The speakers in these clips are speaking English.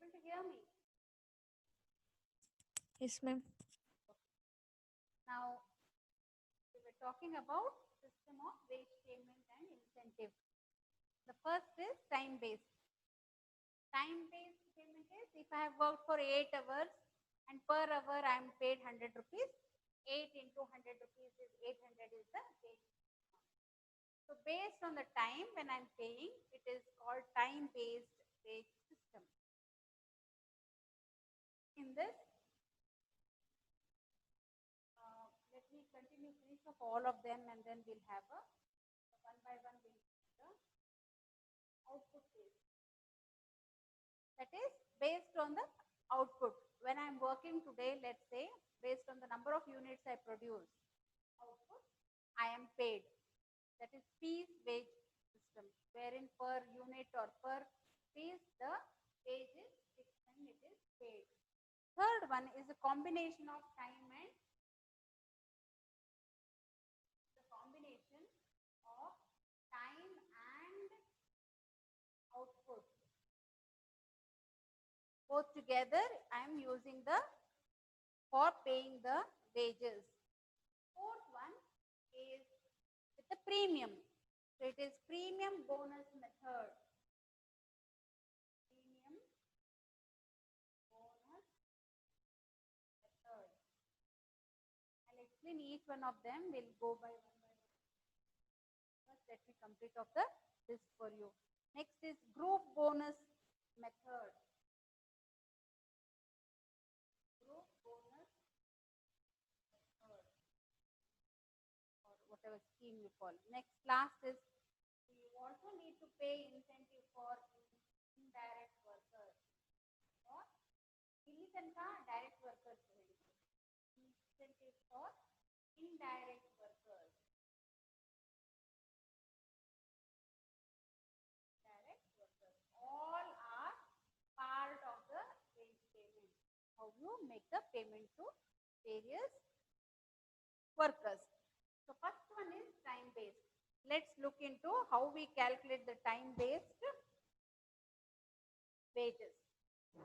able to hear me? Yes, ma'am. Now, we were talking about system of wage payment and incentive. The first is time-based. Time-based payment is if I have worked for 8 hours and per hour I am paid 100 rupees, 8 into 100 rupees is 800 is the wage. So based on the time when I am paying, it is called time-based wage system. In this, let me continue finish of all of them and then we'll have a one by one we'll have the output based. That is based on the output. When I'm working today, let's say, based on the number of units I produce, output, I am paid. That is piece wage system, wherein per unit or per piece the wage is fixed and it is paid. Third one is a combination of time and output. Both together, I am using the for paying the wages. Fourth one is with the premium. So it is premium bonus method. Premium bonus method. I'll explain each one of them. We'll go by one by one. First, let me complete of the list for you. Next is group bonus method. Group bonus method, or whatever scheme you call. Next, last is you also need to pay incentive for indirect workers. Or ಇಲ್ಲಿ ತನಕ direct workers incentive for indirect workers. Direct workers. All are part of the wage payment. How you make the payment to various workers. So first one is time based. Let's look into how we calculate the time based wages. I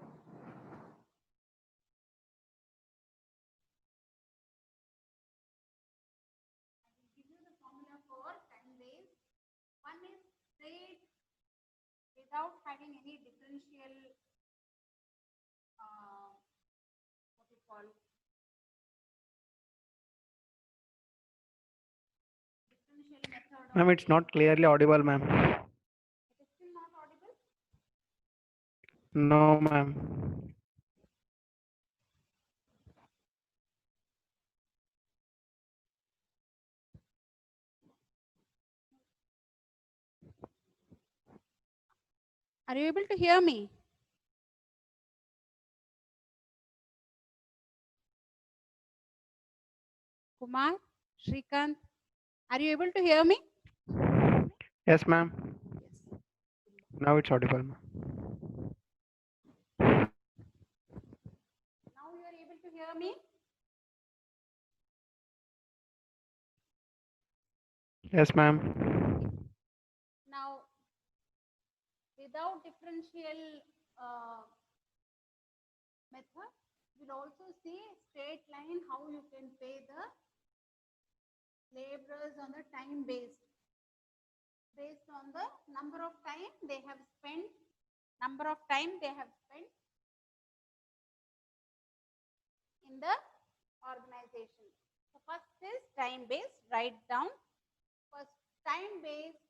will give you the formula for time based. One is straight without having any differential what you call differential method. Ma'am, it's not clearly audible, ma'am. It is still not audible. No, ma'am. Are you able to hear me? Kumar, Shrikant, are you able to hear me? Yes, ma'am. Yes. Now it's audible, ma'am. Now you are able to hear me? Yes, ma'am. Now, without differential method, we'll also see straight line how you can pay the laborers on the time based on the number of time they have spent, in the organization. So first is time based. Write down first time based.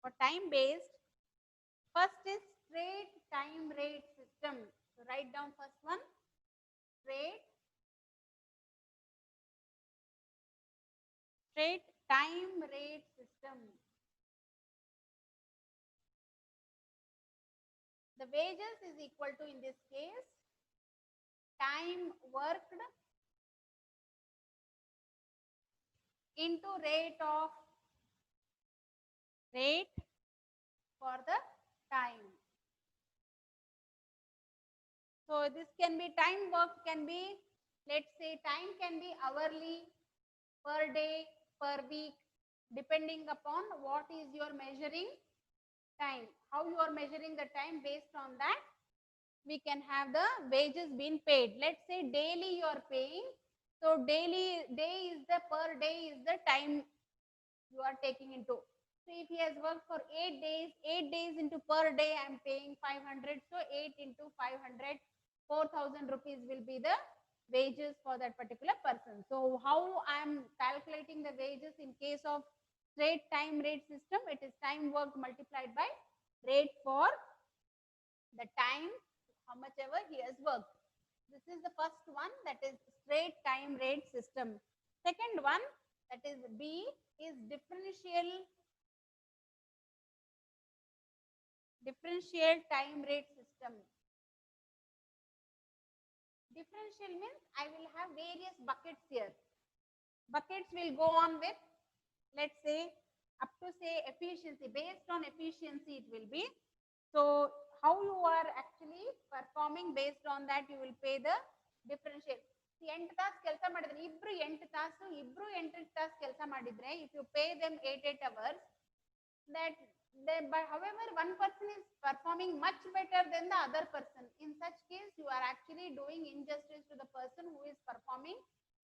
For time based, first is straight time rate system. So write down first one, straight time rate system. The wages is equal to, in this case, time worked into rate for the time. So this can be time work, can be, let's say time can be hourly, per day, per week, depending upon what is your measuring time. How you are measuring the time? Based on that, we can have the wages being paid. Let's say daily you are paying. So daily day is the per day is the time you are taking into. So if he has worked for 8 days into per day I am paying 500. So 8 into 500, 4,000 rupees will be the wages for that particular person. So how I am calculating the wages in case of straight time rate system? It is time worked multiplied by rate for the time, how much ever he has worked. This is the first one, that is straight time rate system. Second one, that is B, is differential time rate system. Differential means I will have various buckets here. Buckets will go on with, let's say, up to say efficiency. Based on efficiency it will be. So how you are actually performing, based on that you will pay the differential. See, 8 task ಕೆಲಸ ಮಾಡಿದ್ರೆ ಇಬ್ರು 8 task ಕೆಲಸ ಮಾಡಿದ್ರೆ, if you pay them 8 hours, that but however one person is performing much better than the other person, in such case you are actually doing injustice to the person who is performing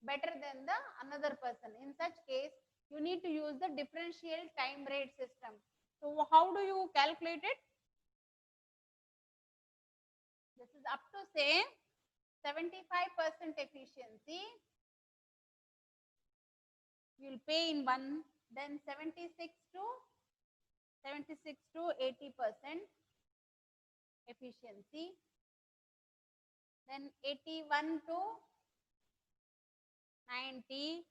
better than the another person. In such case you need to use the differential time rate system. So how do you calculate it? This is up to say 75% efficiency, you will pay in one, then 76 to 80% efficiency, then 81 to 90,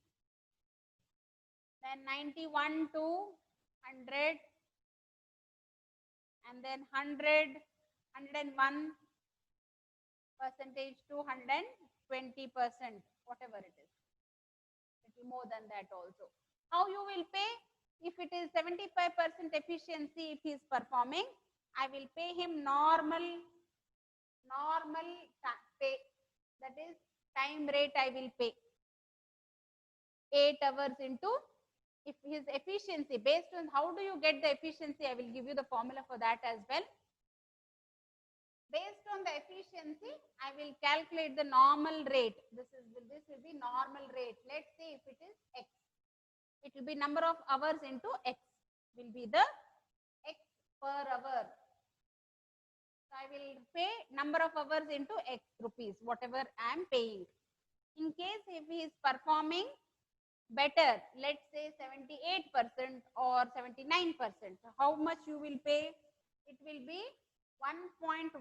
then 91 to 100, and then 100, 101 percentage to 120%, whatever it is. It will be more than that also. How you will pay? If it is 75% efficiency, if he is performing, I will pay him normal pay, that is time rate I will pay. 8 hours into, if his efficiency, based on how do you get the efficiency, I will give you the formula for that as well. Based on the efficiency, I will calculate the normal rate. This will be normal rate. Let's say if it is X, it will be number of hours into X, will be the X per hour. So I will pay number of hours into X rupees, whatever I am paying. In case if he is performing better, let's say 78% or 79%, how much you will pay? It will be 1.10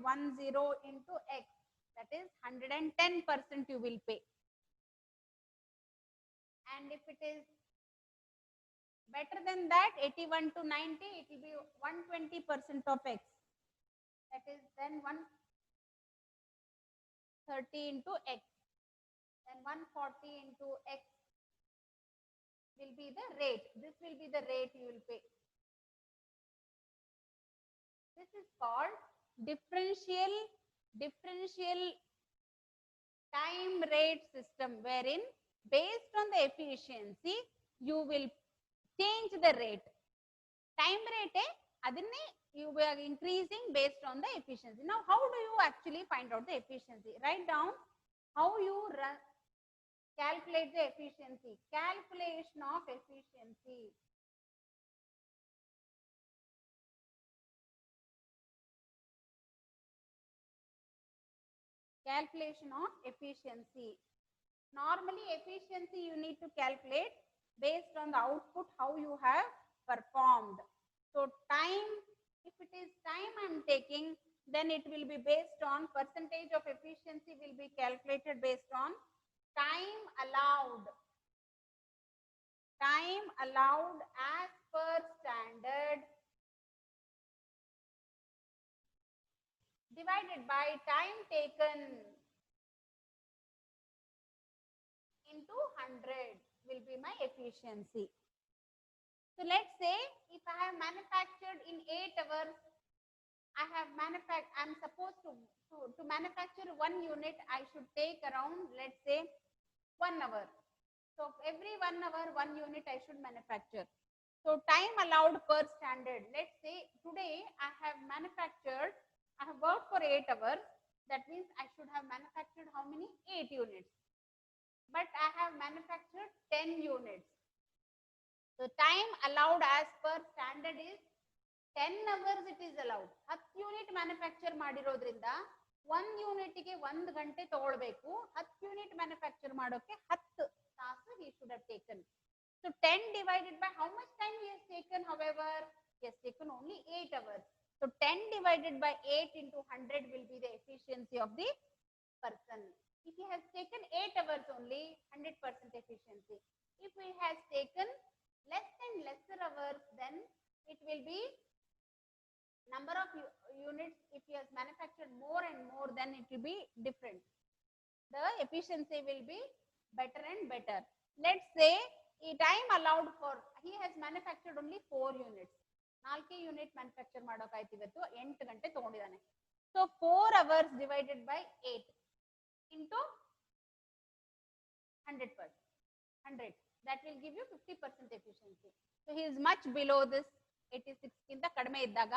into X, that is 110% you will pay. And if it is better than that, 81 to 90, it will be 120% of X, that is then 130 into X, then 140 into X will be the rate. This will be the rate you will pay. This is called differential time rate system, wherein based on the efficiency you will change the rate. Time rate adanne you are increasing based on the efficiency. Now how do you actually find out the efficiency? Write down how you calculate the efficiency. Calculation of efficiency. Calculation of efficiency. Normally efficiency you need to calculate based on the output, how you have performed. So time, if it is time I am taking, then it will be based on percentage of efficiency will be calculated based on time allowed as per standard divided by time taken into 100 will be my efficiency. So let's say if I have manufactured in 8 hours, I'm supposed to manufacture 1 unit, I should take around, let's say, 1 hour. So every 1 hour, 1 unit I should manufacture. So time allowed per standard. Let's say today for 8 hours. That means I should have manufactured how many? 8 units. But I have manufactured 10 units. So time allowed as per standard is 10 hours it is allowed. 10 unit manufacture ಮಾಡಿರೋದ್ರಿಂದ 1 ಯೂನಿಟ್ಗೆ 1 ಗಂಟೆ ತಗೊಳ್ಬೇಕು. 10 unit manufacture ಮಾಡೋಕೆ 10 ತಾಸು he should have taken. So 10 divided by how much time he has taken, however, he has taken only 8 hours. So 10 divided by 8 into 100 will be the efficiency of the person. If he has taken 8 hours only, 100% efficiency. If he has taken less and lesser hours, then it will be number of units. If he has manufactured more and more, then it will be different. The efficiency will be better and better. Let's say a time allowed for, he has manufactured only 4 units. 4 unit manufacture ಮಾಡೋಕಾಯ್ತು, ಇವತ್ತು 8 ಗಂಟೆ ತಗೊಂಡಿದ್ದಾನೆ. So 4 hours divided by 8 into 100%. That will give you 50% efficiency. So he is much below this 86 ಗಿಂತ ಕಡಿಮೆ ಇದ್ದಾಗ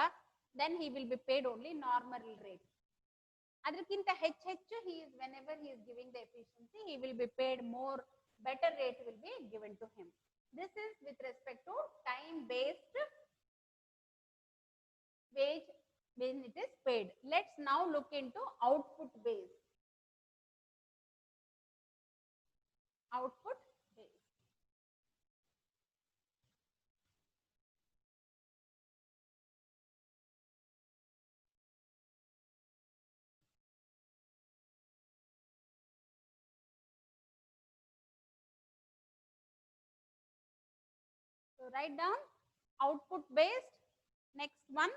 then he will be paid only normal rate. ಅದಕ್ಕಿಂತ ಹೆಚ್ಚು he is, whenever he is giving the efficiency, he will be paid more, better rate will be given to him. This is with respect to time based wage when it is paid. Let's now look into output based. Output based. So write down output based. Next one.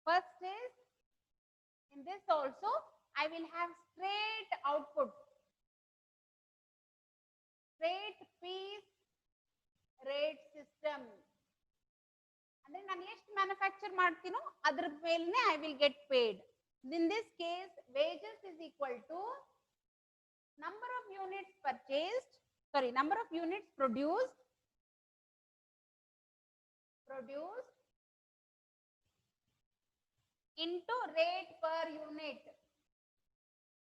First is, in this also, I will have straight output. Straight piece rate system. ಅಂದ್ರೆ ನಾನು ಎಷ್ಟು manufacture ಮಾಡ್ತೀನೋ ಅದ್ರ ಮೇಲೆನೇ I will get paid. In this case, wages is equal to number of units purchased, number of units produced into rate per unit.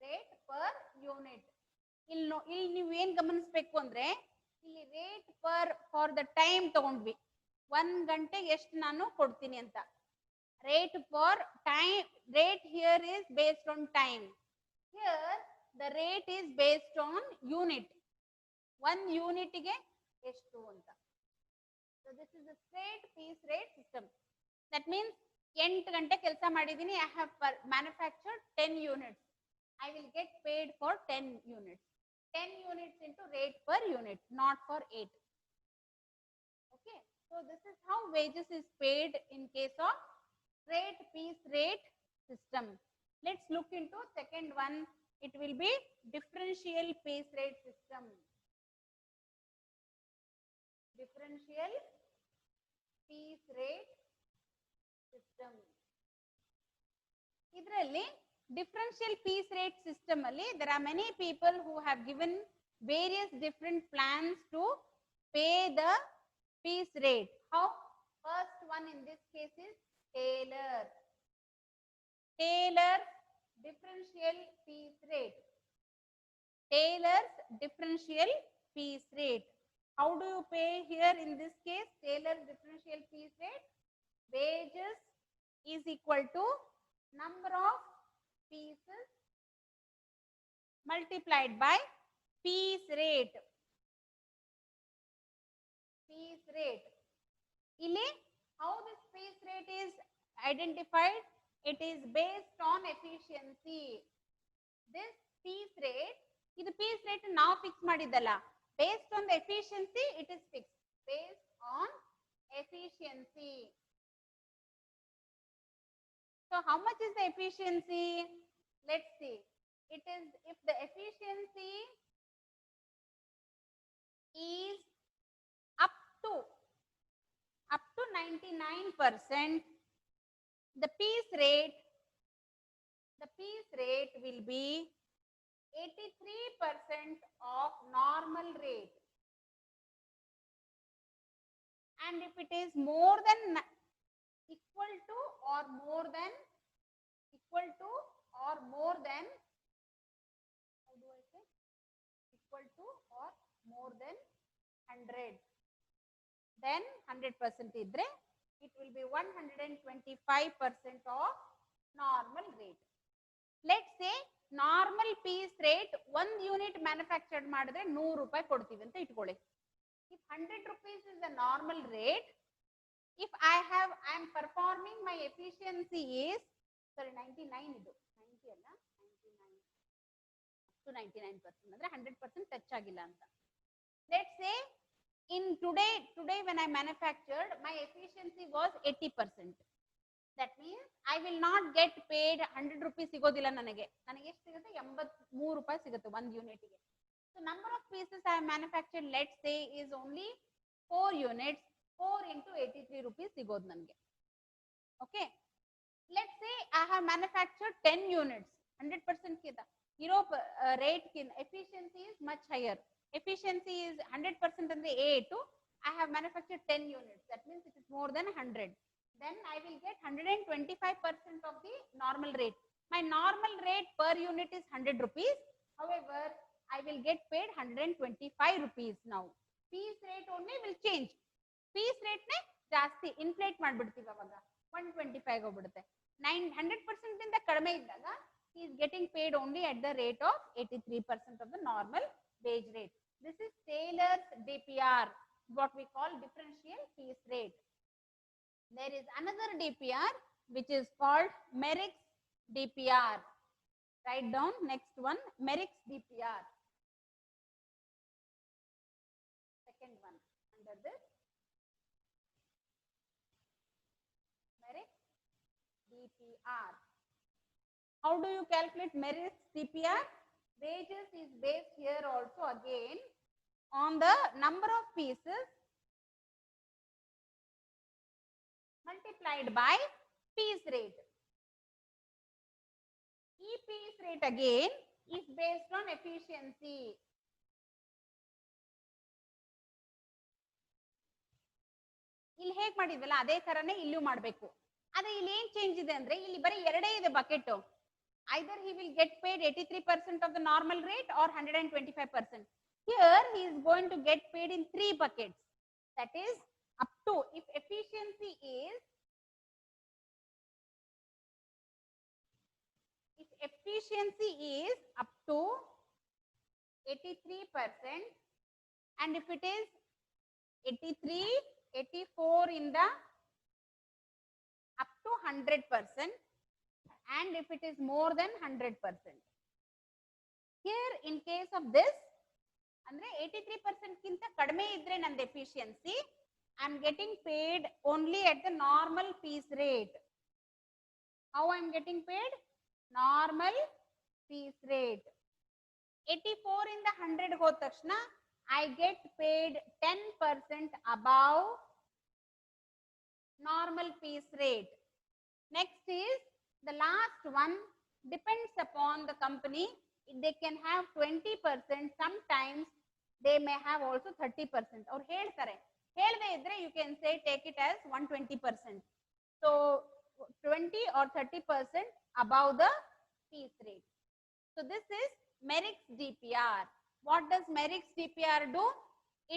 Rate per unit. ಇಲ್ಲಿ ನೀವು ಏನ್ ಗಮನಿಸಬೇಕು ಅಂದ್ರೆ, ಇಲ್ಲಿ rate per for the time ತಗೊಂಡ್ವಿ, 1 ಗಂಟೆಗೆ ಎಷ್ಟು ನಾನು ಕೊಡ್ತೀನಿ ಅಂತ. Rate for time, rate here is based on time. Here the rate is based on unit. 1 unit ಗೆ ಎಷ್ಟು ಅಂತ. So this is a straight piece rate system. That means 8 ಗಂಟೆ ಕೆಲಸ ಮಾಡಿದೀನಿ, I have manufactured 10 units. I will get paid for 10 units. 10 units into rate per unit, not for 8. Okay. So this is how wages is paid in case of straight piece rate system. Let's look into second one. It will be differential piece rate system. Differential piece rate system. Idralli differential piece rate system alli there are many people who have given various different plans to pay the piece rate. How? First one in this case is Taylor. Taylor's differential piece rate. Taylor's differential piece rate. How do you pay here in this case? Taylor's differential piece rate. Wages is equal to number of pieces multiplied by piece rate. Piece rate. Illi how this piece rate is identified? It is based on efficiency. This piece rate, idu piece rate now fix madidalla. Based on the efficiency, it is fixed. Based on efficiency. So how much is the efficiency? Let's see. It is, if the efficiency is up to 99%, the piece rate will be 83% of normal rate. and if it is more than equal to or more than equal to or more than, how do I say, equal to or more than 100, then 100% idre it will be 125% of normal rate. Let's say normal piece rate 1 unit manufactured ಮಾಡಿದ್ರೆ 100 ರೂಪಾಯಿ ಕೊಡ್ತೀವಿ ಅಂತ ಇಟ್ಕೊಳ್ಳಿ. If 100 rupees is the normal rate, if I am performing my efficiency is, sorry 99 ಇದು 90 ಅಲ್ಲ 99 to 99% ಅಂದ್ರೆ 100% touch ಆಗಿಲ್ಲ ಅಂತ. Let's say in today when I manufactured, my efficiency was 80%. That means I will not get paid 100 rupees ಸಿಗೋದಿಲ್ಲ ನನಗೆ ಎಷ್ಟು ಸಿಗುತ್ತೆ 83 ರೂಪಾಯಿ ಸಿಗುತ್ತೆ 1 ಯೂನಿಟ್ ಗೆ. So number of pieces I have manufactured, let's say, is only 4 units. 4 into 83 rupees ಸಿಗೋದು ನನಗೆ. Okay, let's say I have manufactured 10 units. 100% ಕಿಂತ ಇರೋ rate ಕಿಂತ efficiency is much higher. Efficiency is 100% ಅಂದ್ರೆ A2. I have manufactured 10 units. That means it is more than 100. Then I will get 125% of the normal rate. My normal rate per unit is 100 rupees. However, I will get paid 125 rupees now. Piece rate only will change. Piece rate ne ಜಾಸ್ತಿ inflate ಮಾಡ್ಬಿಡ್ತೀವಿ ಅವಾಗ 125 ಹೋಗ್ಬಿಡುತ್ತೆ. 100% ಇಂದ ಕಡಿಮೆ ಇದ್ದಾಗ he is getting paid only at the rate of 83% of the normal wage rate. This is Taylor's DPR, what we call differential piece rate. There is another DPR which is called Merrick's DPR. Write down next one, Merrick's DPR. Second one under this, Merrick's DPR. How do you calculate Merrick's DPR? Wages is based here also again on the number of pieces multiplied by piece rate. Piece rate again is based on efficiency. ಇಲ್ಲಿ ಹೇಗೆ ಮಾಡಿದ್ವಲ್ಲ ಅದೇ ತರನೇ ಇಲ್ಲೂ ಮಾಡಬೇಕು. ಆದ್ರೆ ಇಲ್ಲಿ ಏನ್ change ಇದೆ ಅಂದ್ರೆ ಇಲ್ಲಿ ಬರೀ ಎರಡೇ ಇದೆ bucket. Either he will get paid 83% of the normal rate or 125%. Here he is going to get paid in 3 buckets. That is up to, if efficiency is up to 83% and if it is 83, 84 in the up to 100%. And if it is more than 100%. Here in case of this, andre 83% ಕಿಂತ ಕಡಿಮೆ ಇದ್ರೆ ನಂದು efficiency, I am getting paid only at the normal piece rate. How I am getting paid? Normal piece rate. 84 in the 100 ಹೋದ ತಕ್ಷಣ I get paid 10% above normal piece rate. Next is the last one, depends upon the company. They can have 20%, sometimes they may have also 30%. Or ಹೇಳ್ತಾರೆ, ಹೇಳದೆ ಇದ್ರೆ you can say take it as 120%. So 20 or 30% above the piece rate. So this is Merrick's DPR. What does Merrick's DPR do?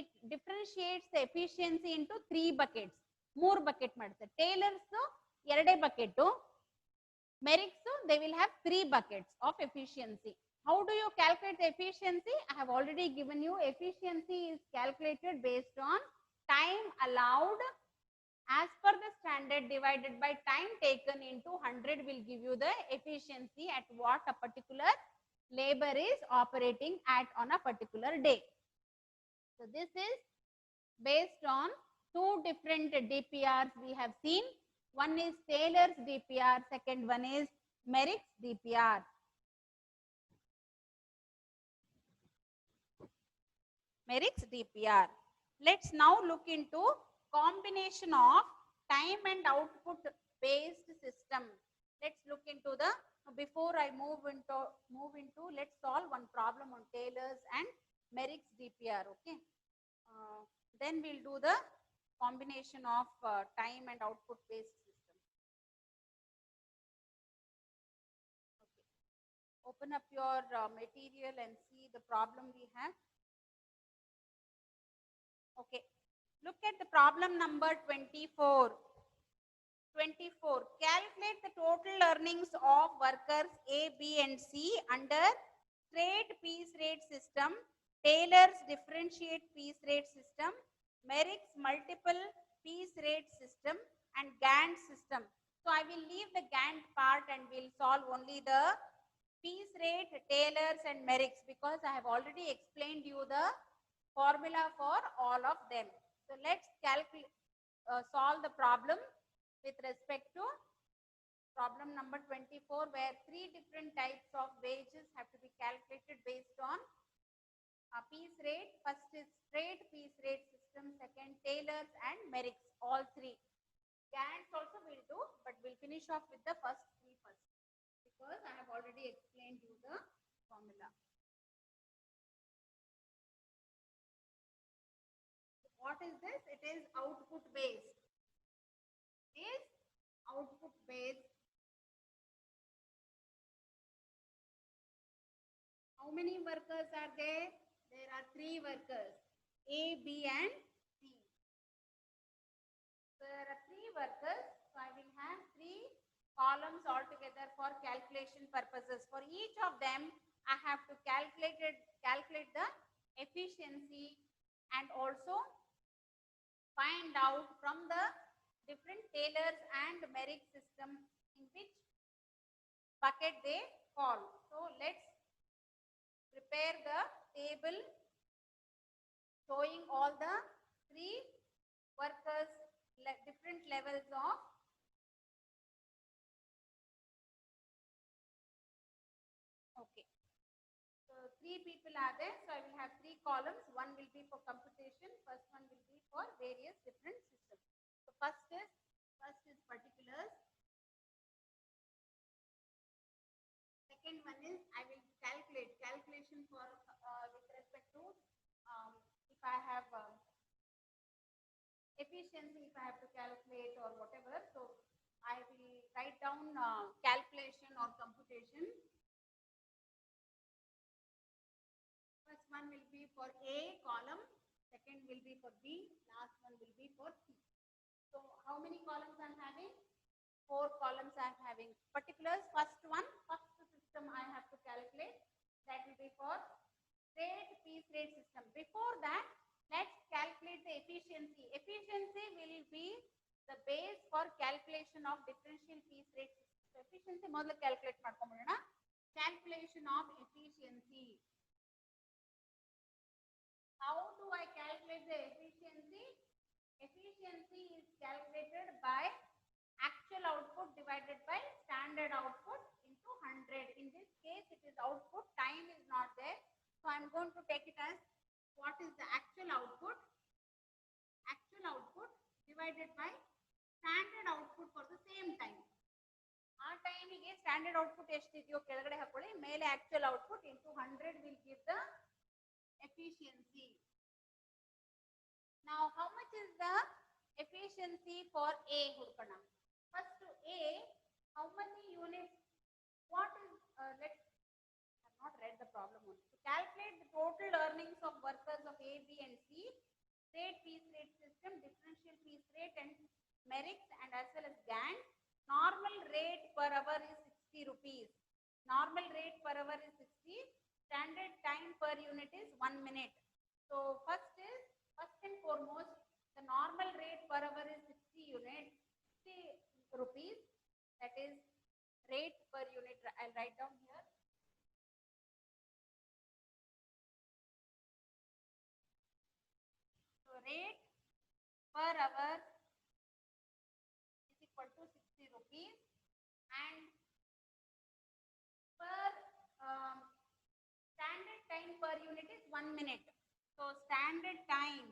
It differentiates the efficiency into 3 buckets. 3 bucket ಮಾಡುತ್ತೆ. Taylor's 2 bucket. Merrick's, they will have 3 buckets of efficiency. How do you calculate the efficiency? I have already given you. Efficiency is calculated based on time allowed as per the standard divided by time taken into 100 will give you the efficiency at what a particular labor is operating at on a particular day. So this is based on 2 different DPRs we have seen. One is Taylor's DPR, second one is Merrick's DPR. Merrick's DPR. Let's now look into combination of time and output based system. Let's look into the, before I move into, let's solve one problem on Taylor's and Merrick's DPR. Okay. Then we'll do the combination of time and output based system. Okay. Open up your material and see the problem we have. Okay. Look at the problem number 24. 24. Calculate the total earnings of workers A, B, and C under trade piece rate system, Taylor's differentiate piece rate system, Merrick's multiple piece rate system, and Gantt system. So I will leave the Gantt part and we'll solve only the piece rate, Taylor's, and Merrick's because I have already explained you the formula for all of them. So let's solve the problem with respect to problem number 24, where three different types of wages have to be calculated based on a piece rate. First is trade piece rate system, second Taylor's and Merrick's, all three. Gantt also will do, but we'll finish off with the first three first because I have already explained you the formula. What is this? It is output based. Is output based. How many workers are there? There are three workers, A, B, and C. So there are three workers. So I will have three columns altogether for calculation purposes. For each of them, I have to calculate the efficiency and also find out from the different Taylor's and Merrick system in which bucket they fall. So let's prepare the table showing all the three workers different levels of okay. So three people are there. So I will have three columns. One will be for computation. First one will be for various different systems. So first is particulars. Second one is I will calculation for with respect to if I have efficiency, if I have to calculate or whatever. So I will write down calculation or computation. First one will be for A column, second will be for B, last one will be for C. So how many columns I am having? 4 columns I am having. Particulars, first system I have to calculate. That will be for trade piece rate system. Before that, let's calculate the efficiency. Efficiency will be the base for calculation of differential piece rate system. So efficiency ಮೊದಲು calculate ಮಾಡ್ಕೊಂಡ್ಬಿಡೋಣ. Calculation of efficiency. How do I calculate the efficiency? Efficiency is calculated by actual output divided by standard output into 100. In this case, it is output, time is not there. So I am going to take it as what is the actual output? Actual output divided by standard output for the same time. Our time is standard output ಎಷ್ಟಿದೆಯೋ ಕೆಳಗಡೆ ಹಾಕೊಳ್ಳಿ ಮೇಲೆ actual output into 100 will give the efficiency. Now how much is the efficiency for A ಹುಡುಕೋಣ. First to A, how many units? What is I have not read the problem only. To calculate the total earnings of workers of A, B, and C, trade piece rate system, differential piece rate, and Merrick's, and as well as Gantt. Normal rate per hour is 60 rupees. Normal rate per hour is 60. Standard time per unit is 1 minute. So first and foremost, the normal rate per hour is 60 rupees. That is rate per unit. I'll write down here. So rate per hour is equal to 60 rupees and per standard time per unit is 1 minute. So standard time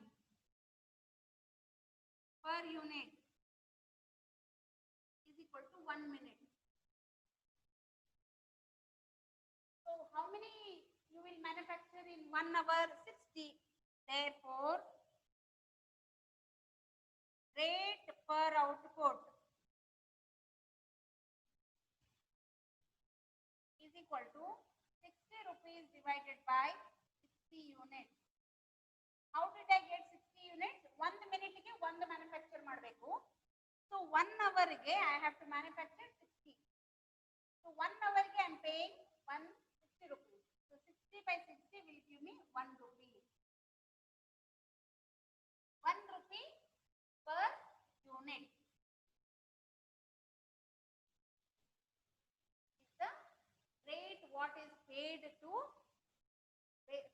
per unit is equal to 1 minute. So how many you will manufacture in 1 hour? 60. Therefore, per output is equal to 60 rupees divided by 60 units. How did I get 60 units? 1 minute ಗೆ 1 manufacture ಮಾಡಬೇಕು. So 1 hour ಗೆ I have to manufacture 60. So 1 hour ಗೆ I am paying 160 rupees. So 60 by 60 will give me 1 rupee. 1 rupee per unit is the rate what is paid to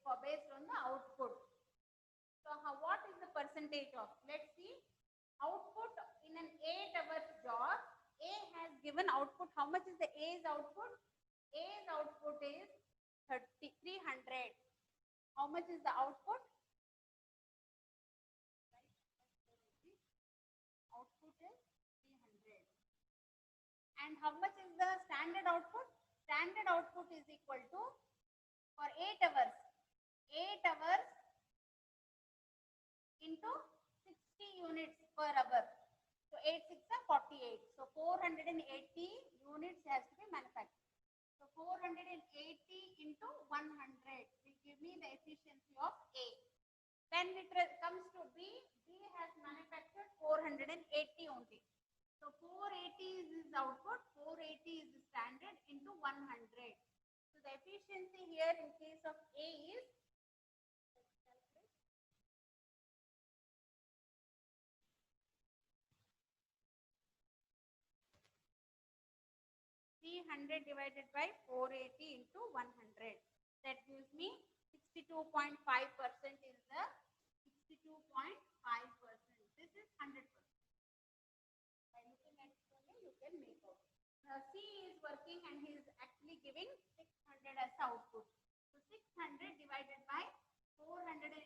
for based on the output. So what is the percentage of? Let's see. Output in an 8-hour job, A has given output. How much is the A's output? A's output is 300. How much is the output? Output is 300. And how much is the standard output? Standard output is equal to, for 8 hours, 8 hours into 60 units per hour. So 8 6 are 48. So 480 units has to be manufactured. So 480 into 100 will give me the efficiency of A. When it comes to B, B has manufactured 480 only. So 480 is his output, 480 is the standard into 100. So the efficiency here in case of A is 300 divided by 480 into 100. That gives me 62.5% is the 62.5%. This is 100%. By looking at it only, you can make out. C is working and he is actually giving 600 as output. So 600 divided by 480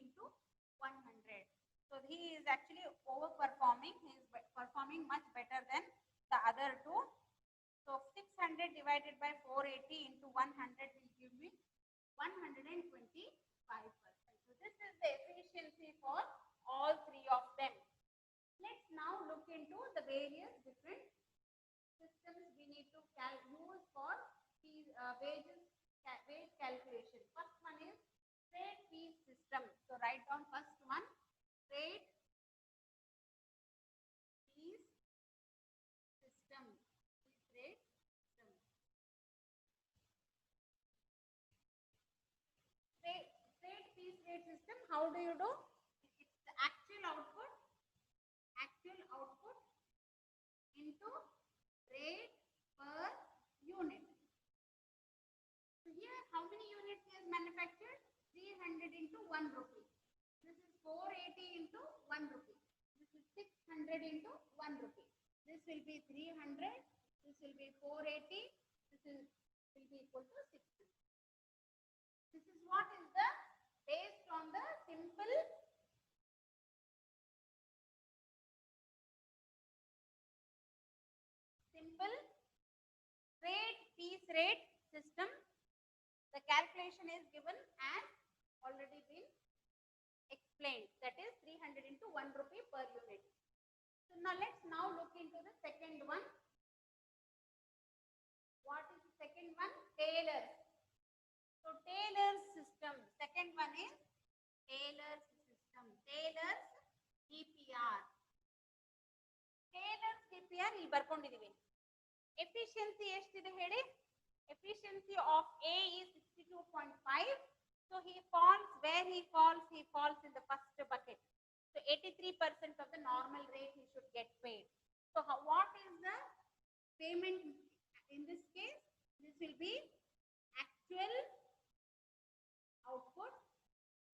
into 100. So he is actually overperforming. He is performing much better than the other two. So 600 divided by 480 into 100 will give me 125%. So this is the efficiency for all three of them. Let's now look into the various different systems we need to use for these wage calculation. First one is trade fee system. So write down first one, trade fees system. Trade system. Trade fees rate system. How do you do? It's the actual output into rate per unit. So here, how many units is manufactured? 300 into 1 rupee. This is 480 into 1 rupee. This is 600 into 1 rupee. This will be 300. This will be 480. This will be equal to 600. This is what is the based on the simple trade fees rate system. The calculation is given as already been explained. That is 300 into 1 rupee per unit. So now let's look into the second one. What is the second one? Taylor's. So Taylor's system. Second one is Taylor's system. Taylor's TPR. Taylor's TPR ಇಲ್ಲಿ ಬರ್ಕೊಂಡಿದೀವಿ. Efficiency ಎಷ್ಟಿದೆ ಹೇಳಿ? Efficiency of A is 62.5. So he falls where he falls in the first bucket. So 83% of the normal rate he should get paid. So what is the payment in this case? This will be actual output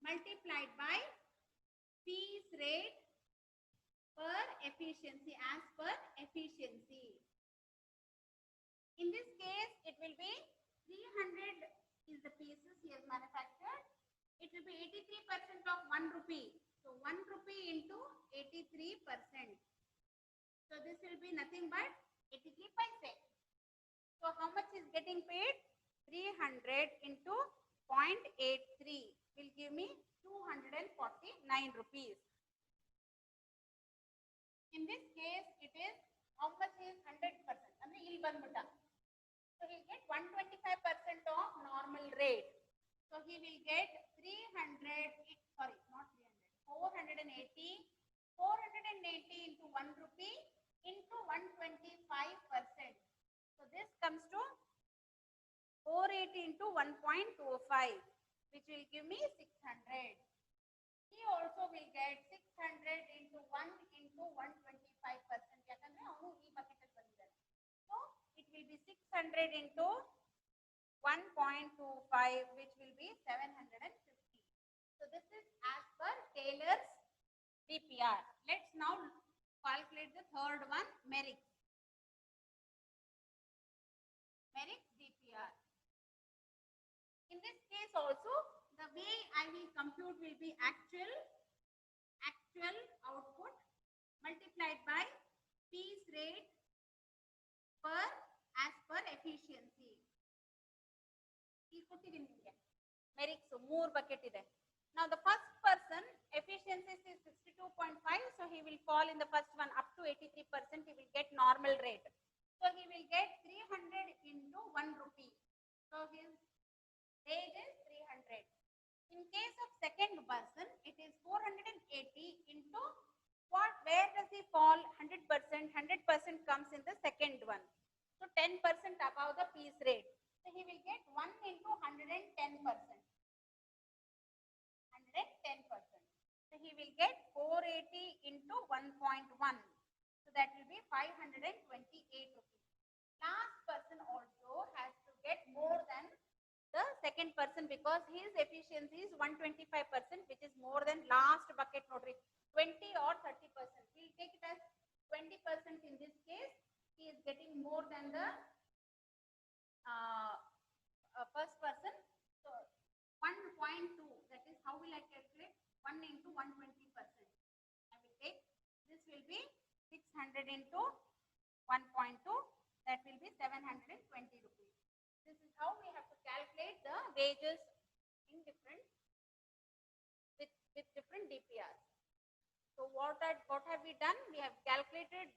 multiplied by fees rate per efficiency as per efficiency. In this case, it will be 300 is the pieces he has manufactured. It will be 83% of 1 rupee. So 1 rupee into 83%. So this will be nothing but 83 paise. So how much is getting paid? 300 into 0.83 will give me 249 rupees. In this ಬಂದ್ಬಿಟ್ಟ. So he'll get 125% of normal rate. So he will get 300, sorry, not 300, 480 into 1 rupee into 125%. So this comes to 480 into 1.25, which will give me 600. He also will get 600 into 1 into 125%. ಯಾಕಂದ್ರೆ ಅವನು ಈ bucket ಅಲ್ಲಿ ಬಂದಿದ್ದಾನೆ. So it will be 600 into 1.25, which will be 750. So this is as per Taylor's DPR. Let's now calculate the third one, Merrick's. Merrick's DPR. In this case also, the way I will compute will be actual output multiplied by piece rate per as per efficiency. ಈ ಕೊಟ್ಟಿದ್ದೀನಿ ನಿಮಗೆ ಮೆರಿಕ್ಸ್ 3 bucket ಇದೆ. Now the first person efficiency is 62.5, so he will fall in the first one up to 83%. He will get normal rate, so he will get 300 into 1 rupee. So his rate is 300. In case of second person, it is 480 into what? Where does he fall? 100%. 100% comes in the second one. So 10% above the piece rate. So he will get 1 into 110%. 110%. So he will get 480 into 1.1. So that will be 528 rupees. Last person also has to get more than the second person because his efficiency is 125%, which is more than last bucket notary 20 or 30%. We'll take it as 20% in this case. He is getting more than the first person. So 1.2, that is how will I calculate? 1 into 120%. I will take, this will be 600 into 1.2, that will be 720 rupees. This is how we have to calculate the wages in different with different DPRs. So what have we done? We have calculated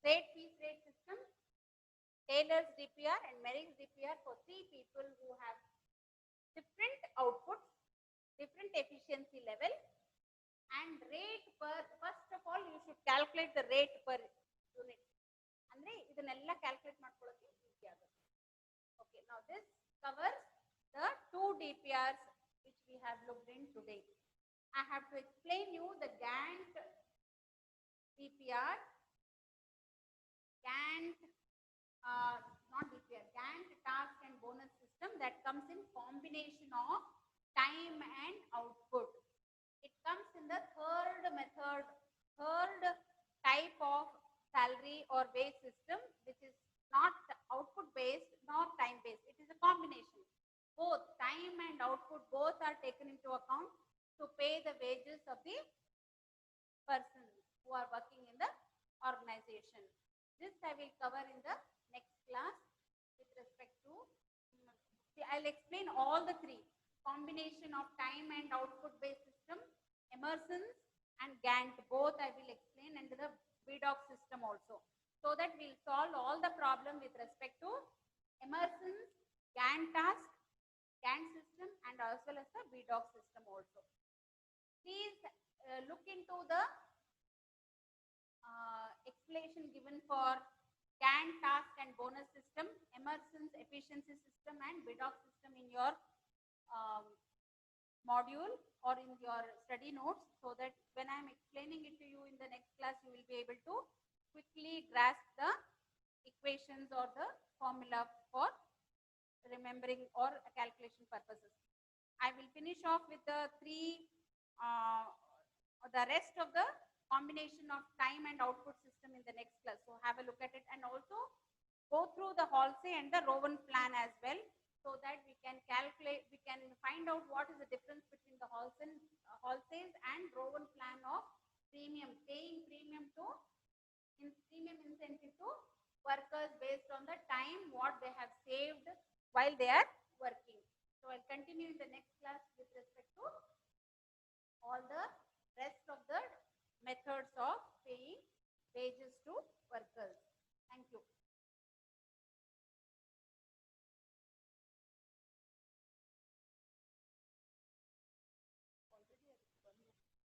rate piece rate system, Taylor's DPR and Merrick's DPR for 3 people who have different outputs, different efficiency level, and rate per. First of all, you should calculate the rate per unit. Andre idanella calculate ಮಾಡ್ಕೊಳ್ಳೋಕೆ easy ಆಗುತ್ತೆ. Okay, now this covers the 2 DPRs which we have looked in today. I have to explain you the Gantt DPR, Gantt, not DPR, Gantt task and bonus system that comes in combination of time and output. It comes in the third method, third type of salary or wage system, which is not output based nor time based. It is a combination. Both time and output both are taken into account to pay the wages of the persons who are working in the organization. This I will cover in the next class with respect to, I'll explain all the 3. Combination of time and output based system, Emerson's and Gantt, both I will explain, and the VDOC system also, so that we'll solve all the problem with respect to Emerson's, Gantt task, Gantt system, and as well as the VDOC system also. Please look into the explanation given for Gantt task and bonus system, Emerson's efficiency system, and VDOC system in your module or in your study notes, so that when I am explaining it to you in the next class, you will be able to quickly grasp the equations or the formula for remembering or calculation purposes. I will finish off with the 3, the rest of the combination of time and output system in the next class. So have a look at it, and also go through the Halsey and the Rowan plan as well, so that we can calculate, we can find out what is the difference between the Halsey's and Rowan plan of premium, paying premium to premium incentive to workers based on the time what they have saved while they are working. So I'll continue in the next class with respect to all the rest of the methods of paying wages to workers.